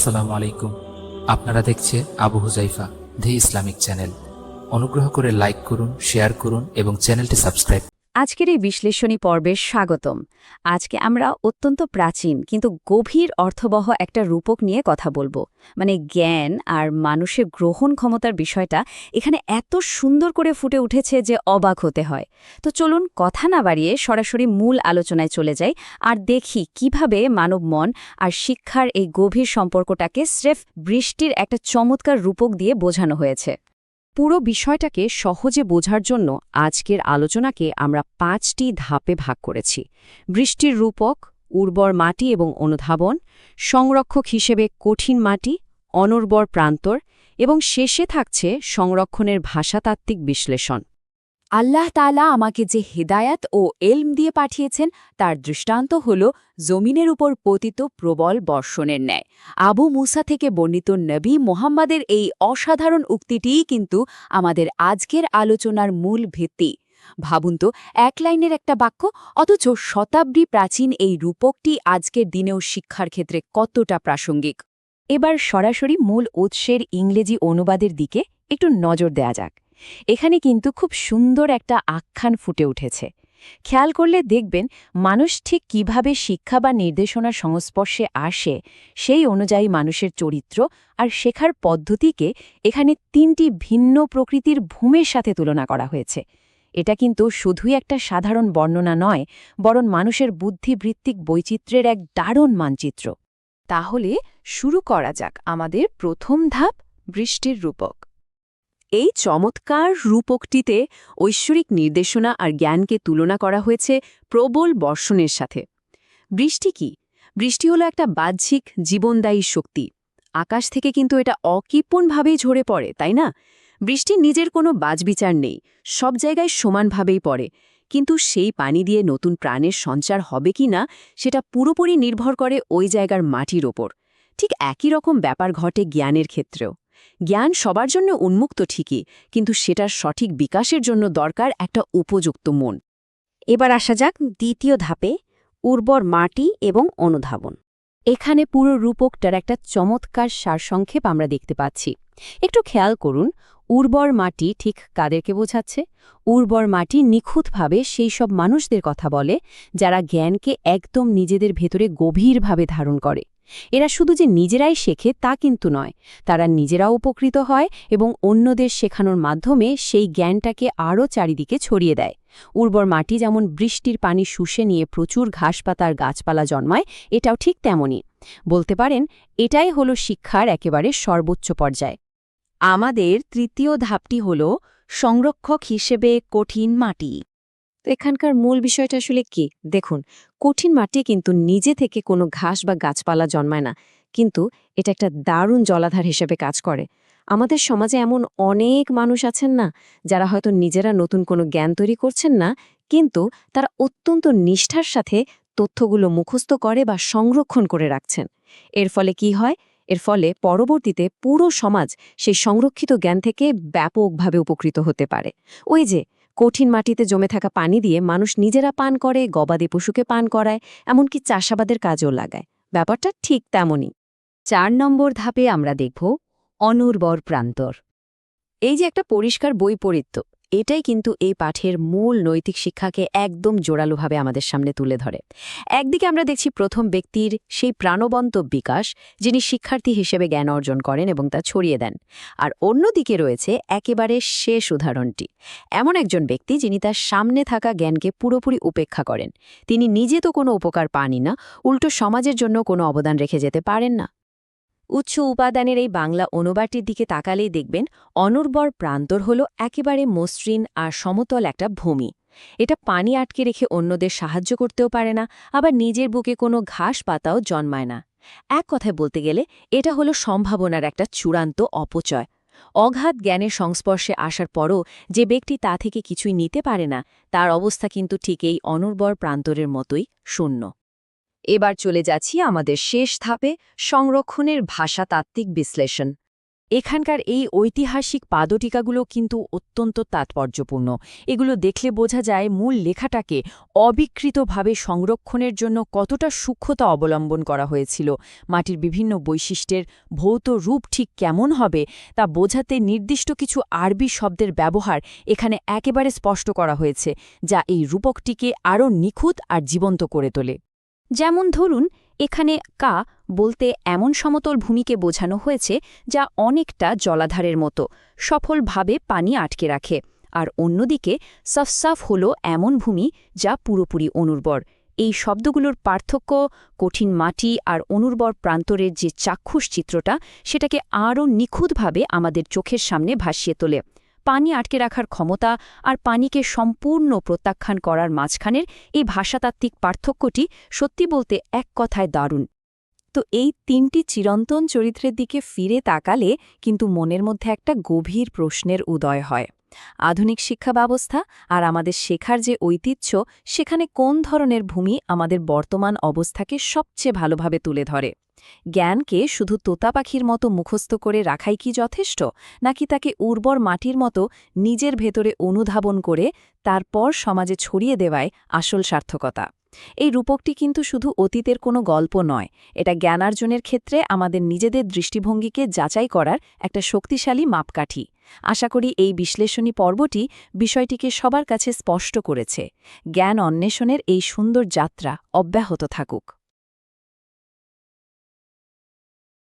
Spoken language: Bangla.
আসসালামু আলাইকুম। আপনারা দেখছে আবু হুজাইফা দি ইসলামিক চ্যানেল। অনুগ্রহ করে লাইক করুন, শেয়ার করুন এবং চ্যানেলটি সাবস্ক্রাইব। আজকের এই বিশ্লেষণী পর্বে স্বাগতম। আজকে আমরা অত্যন্ত প্রাচীন কিন্তু গভীর অর্থবহ একটা রূপক নিয়ে কথা বলবো। মানে জ্ঞান আর মানুষের গ্রহণ ক্ষমতার বিষয়টা এখানে এত সুন্দর করে ফুটে উঠেছে যে অবাক হতে হয়। তো চলুন কথা না বাড়িয়ে সরাসরি মূল আলোচনায় চলে যাই আর দেখি কিভাবে মানব মন আর শিক্ষার এই গভীর সম্পর্কটাকে স্রেফ বৃষ্টির একটা চমৎকার রূপক দিয়ে বোঝানো হয়েছে। পুরো বিষয়টাকে সহজে বোঝার জন্য আজকের আলোচনাকে আমরা 5টি ধাপে ভাগ করেছি। বৃষ্টির রূপক, উর্বর মাটি এবং অনুধাবন, সংরক্ষক হিসেবে কঠিন মাটি, অনুর্বর প্রান্তর এবং শেষে থাকছে সংরক্ষণের ভাষাতাত্ত্বিক বিশ্লেষণ। আল্লাহ তাআলা আমাকে যে হিদায়াত ও এলম দিয়ে পাঠিয়েছেন তার দৃষ্টান্ত হল জমিনের উপর পতিত প্রবল বর্ষণের ন্যায়। আবু মুসা থেকে বর্ণিত নবী মোহাম্মদের এই অসাধারণ উক্তিটিই কিন্তু আমাদের আজকের আলোচনার মূল ভিত্তি। ভাবুন তো, এক লাইনের একটা বাক্য, অথচ শতাব্দী প্রাচীন এই রূপকটি আজকের দিনেও শিক্ষার ক্ষেত্রে কতটা প্রাসঙ্গিক। এবার সরাসরি মূল উৎসের ইংরেজি অনুবাদের দিকে একটু নজর দেয়া যাক। এখানে কিন্তু খুব সুন্দর একটা আখ্যান ফুটে উঠেছে। খেয়াল করলে দেখবেন মানুষ ঠিক কিভাবে শিক্ষা বা নির্দেশনার সংস্পর্শে আসে সেই অনুযায়ী মানুষের চরিত্র আর শেখার পদ্ধতিকে এখানে 3টি ভিন্ন প্রকৃতির ভূমির সাথে তুলনা করা হয়েছে। এটা কিন্তু শুধুই একটা সাধারণ বর্ণনা নয়, বরং মানুষের বুদ্ধিবৃত্তিক বৈচিত্র্যের এক দারুণ মানচিত্র। তাহলে শুরু করা যাক আমাদের প্রথম ধাপ, বৃষ্টির রূপক। এই চমৎকার রূপকটিতে ঐশ্বরিক নির্দেশনা আর জ্ঞানকে তুলনা করা হয়েছে প্রবল বর্ষণের সাথে। বৃষ্টি কি? বৃষ্টি হলো একটা বাহ্যিক জীবনদায়ী শক্তি। আকাশ থেকে কিন্তু এটা অকৃপণভাবেই ঝরে পড়ে, তাই না? বৃষ্টির নিজের কোনো বাজবিচার নেই, সব জায়গায় সমানভাবেই পড়ে। কিন্তু সেই পানি দিয়ে নতুন প্রাণের সঞ্চার হবে কি না সেটা পুরোপুরি নির্ভর করে ওই জায়গার মাটির ওপর। ঠিক একই রকম ব্যাপার ঘটে জ্ঞানের ক্ষেত্রেও। জ্ঞান সবার জন্য উন্মুক্ত ঠিকই, কিন্তু সেটার সঠিক বিকাশের জন্য দরকার একটা উপযুক্ত মন। এবার আসা যাক দ্বিতীয় ধাপে, উর্বর মাটি এবং অনুধাবন। এখানে পুরো রূপকটার একটা চমৎকার সারসংক্ষেপ আমরা দেখতে পাচ্ছি। একটু খেয়াল করুন, উর্বর মাটি ঠিক কাদেরকে বোঝাচ্ছে? উর্বর মাটি নিখুঁতভাবে সেই সব মানুষদের কথা বলে যারা জ্ঞানকে একদম নিজেদের ভেতরে গভীরভাবে ধারণ করে। এরা শুধু যে নিজেরাই শেখে তা কিন্তু নয়, তারা নিজেরাও উপকৃত হয় এবং অন্যদের শেখানোর মাধ্যমে সেই জ্ঞানটাকে আরও চারিদিকে ছড়িয়ে দেয়। উর্বর মাটি যেমন বৃষ্টির পানি শুষে নিয়ে প্রচুর ঘাসপাতার গাছপালা জন্মায়, এটাও ঠিক তেমনই। বলতে পারেন এটাই হলো শিক্ষার একেবারে সর্বোচ্চ পর্যায়। আমাদের তৃতীয় ধাপটি হল সংরক্ষক হিসেবে কঠিন মাটি। তো এখানকার মূল বিষয়টা আসলে কি? দেখুন, কঠিন মাটি কিন্তু নিজে থেকে কোনো ঘাস বা গাছপালা জন্মায় না, কিন্তু এটা একটা দারুণ জলাধার হিসেবে কাজ করে। আমাদের সমাজে এমন অনেক মানুষ আছেন না, যারা হয়তো নিজেরা নতুন কোনো জ্ঞান তৈরি করছেন না, কিন্তু তারা অত্যন্ত নিষ্ঠার সাথে তথ্যগুলো মুখস্থ করে বা সংরক্ষণ করে রাখছেন। এর ফলে কি হয়? এর ফলে পরবর্তীতে পুরো সমাজ সেই সংরক্ষিত জ্ঞান থেকে ব্যাপকভাবে উপকৃত হতে পারে। ওই যে কঠিন মাটিতে জমে থাকা পানি দিয়ে মানুষ নিজেরা পান করে, গবাদি পশুকে পান করায়, এমনকি চাষাবাদের কাজেও লাগায়। ব্যাপারটা ঠিক তেমনই। 4 নম্বর ধাপে আমরা দেখব অনুর্বর প্রান্তর। এই যে একটা পরিষ্কার বৈপরীত্য, এটাই কিন্তু এই পাঠের মূল নৈতিক শিক্ষাকে একদম জোরালোভাবে আমাদের সামনে তুলে ধরে। একদিকে আমরা দেখছি প্রথম ব্যক্তির সেই প্রাণবন্ত বিকাশ, যিনি শিক্ষার্থী হিসেবে জ্ঞান অর্জন করেন এবং তা ছড়িয়ে দেন। আর অন্যদিকে রয়েছে একেবারে শেষ উদাহরণটি, এমন একজন ব্যক্তি যিনি তার সামনে থাকা জ্ঞানকে পুরোপুরি উপেক্ষা করেন। তিনি নিজে তো কোনো উপকার পানই না, উল্টো সমাজের জন্য কোনো অবদান রেখে যেতে পারেন না। উৎস উপাদানের এই বাংলা অনুবাদটির দিকে তাকালেই দেখবেন অনুর্বর প্রান্তর হল একেবারে মসৃণ আর সমতল একটা ভূমি। এটা পানি আটকে রেখে অন্যদের সাহায্য করতেও পারে না, আবার নিজের বুকে কোনো ঘাস পাতাও জন্মায় না। এক কথায় বলতে গেলে এটা হলো সম্ভাবনার একটা চূড়ান্ত অপচয়। অগাধ জ্ঞানের সংস্পর্শে আসার পরও যে ব্যক্তি তা থেকে কিছুই নিতে পারে না, তার অবস্থা কিন্তু ঠিক এই অনুর্বর প্রান্তরের মতোই শূন্য। এবার চলে যাচ্ছি আমাদের শেষ ধাপে, সংরক্ষণের ভাষাতাত্ত্বিক বিশ্লেষণ। এখানকার এই ঐতিহাসিক পাদটিকাগুলো কিন্তু অত্যন্ত তাৎপর্যপূর্ণ। এগুলো দেখলে বোঝা যায় মূল লেখাটাকে অবিকৃতভাবে সংরক্ষণের জন্য কতটা সূক্ষ্মতা অবলম্বন করা হয়েছিল। মাটির বিভিন্ন বৈশিষ্ট্যের ভৌত রূপ ঠিক কেমন হবে তা বোঝাতে নির্দিষ্ট কিছু আরবি শব্দের ব্যবহার এখানে একেবারে স্পষ্ট করা হয়েছে, যা এই রূপকটিকে আরও নিখুঁত আর জীবন্ত করে তোলে। যেমন ধরুন, এখানে কা বলতে এমন সমতল ভূমিকে বোঝানো হয়েছে যা অনেকটা জলাধারের মতো সফলভাবে পানি আটকে রাখে, আর অন্যদিকে সফসাফ হল এমন ভূমি যা পুরোপুরি অনুর্বর। এই শব্দগুলোর পার্থক্য কঠিন মাটি আর অনুর্বর প্রান্তরের যে চাক্ষুষ চিত্রটা, সেটাকে আরও নিখুঁতভাবে আমাদের চোখের সামনে ভাসিয়ে তোলে। পানি আটকে রাখার ক্ষমতা আর পানিকে সম্পূর্ণ প্রত্যাখ্যান করার মাঝখানের এই ভাষাতাত্ত্বিক পার্থক্যটি সত্যি বলতে এক কথায় দারুণ। তো এই তিনটি চিরন্তন চরিত্রের দিকে ফিরে তাকালে কিন্তু মনের মধ্যে একটা গভীর প্রশ্নের উদয় হয়। আধুনিক শিক্ষা ব্যবস্থা আর আমাদের শেখার যে ঐতিহ্য, সেখানে কোন ধরনের ভূমি আমাদের বর্তমান অবস্থাকে সবচেয়ে ভালোভাবে তুলে ধরে? জ্ঞানকে শুধু তোতা পাখির মতো মুখস্থ করে রাখাই কি যথেষ্ট, নাকি তাকে উর্বর মাটির মতো নিজের ভেতরে অনুধাবন করে তারপর সমাজে ছড়িয়ে দেওয়ায় আসল সার্থকতা? এই রূপকটি কিন্তু শুধু অতীতের কোনো গল্প নয়, এটা জ্ঞানার্জনের ক্ষেত্রে আমাদের নিজেদের দৃষ্টিভঙ্গিকে যাচাই করার একটা শক্তিশালী মাপকাঠি। আশা করি এই বিশ্লেষণী পর্বটি বিষয়টিকে সবার কাছে স্পষ্ট করেছে। জ্ঞান অন্বেষণের এই সুন্দর যাত্রা অব্যাহত থাকুক।